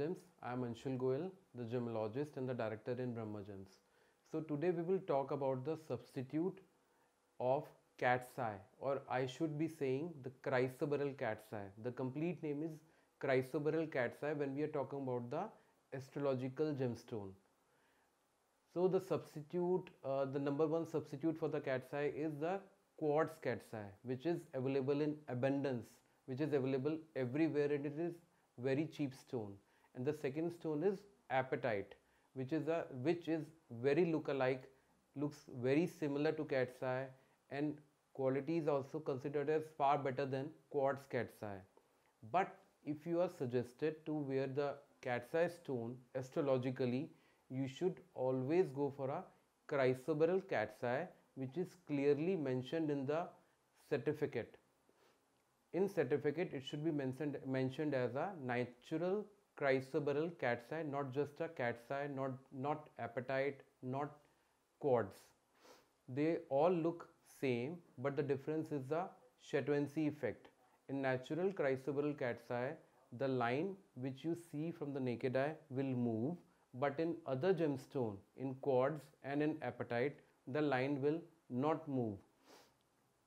Brahmagems. I am Anshul Goyal, the gemologist and the director in Brahmagems. So today we will talk about the substitute of cat's eye, or I should be saying the chrysoberyl cat's eye. The complete name is chrysoberyl cat's eye when we are talking about the astrological gemstone. So the number one substitute for the cat's eye is the quartz cat's eye, which is available in abundance, which is available everywhere, and it is very cheap stone. And the second stone is apatite, which is very looks very similar to cat's eye, and quality is also considered as far better than quartz cat's eye. But if you are suggested to wear the cat's eye stone astrologically, you should always go for a chrysoberyl cat's eye, which is clearly mentioned in the certificate. In certificate, it should be mentioned as a natural chrysoberyl cat's eye, not just a cat's eye, not apatite, not quartz. They all look same, but the difference is the Chatoiancy effect. In natural chrysoberyl cat's eye, the line which you see from the naked eye will move, but in other gemstone, in quartz and in apatite, the line will not move.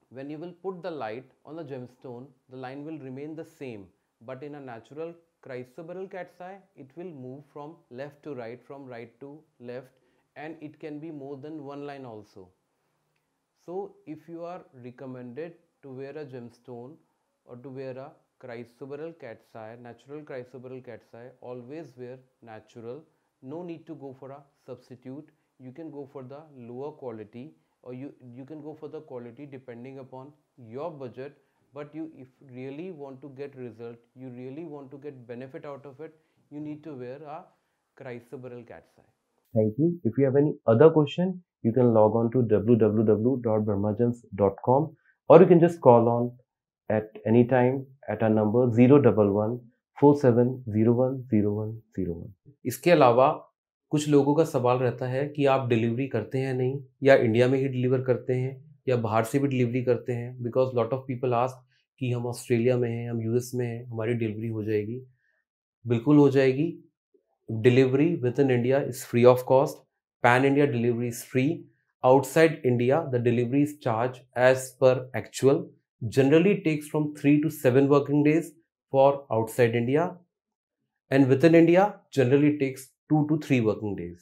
When you will put the light on the gemstone, the line will remain the same, but in a natural chrysoberyl cat's eye, it will move from left to right, from right to left, and it can be more than one line also. So if you are recommended to wear a gemstone or to wear a chrysoberyl cat's eye, natural chrysoberyl cat's eye, always wear natural. No need to go for a substitute. You can go for the lower quality, or you can go for the quality depending upon your budget. But if really want to get result, you really want to get benefit out of it, you need to wear a chrysoberyl cat's eye. Thank you. If you have any other question, you can log on to www.brahmagems.com, or you can just call on at any time at our number 011 47010101। इसके अलावा कुछ लोगों का सवाल रहता है कि आप डिलीवरी करते हैं नहीं, या इंडिया में ही डिलीवर करते हैं या बाहर से भी डिलीवरी करते हैं। Because lot of people ask कि हम ऑस्ट्रेलिया में हैं, हम यूएस में हैं, हमारी डिलीवरी हो जाएगी। बिल्कुल हो जाएगी। Delivery with in India is free of cost. Pan India delivery is free. Outside India, the delivery is charged as per actual. Generally, it takes from 3 to 7 working days for outside India, and within India, generally it takes 2 to 3 working days.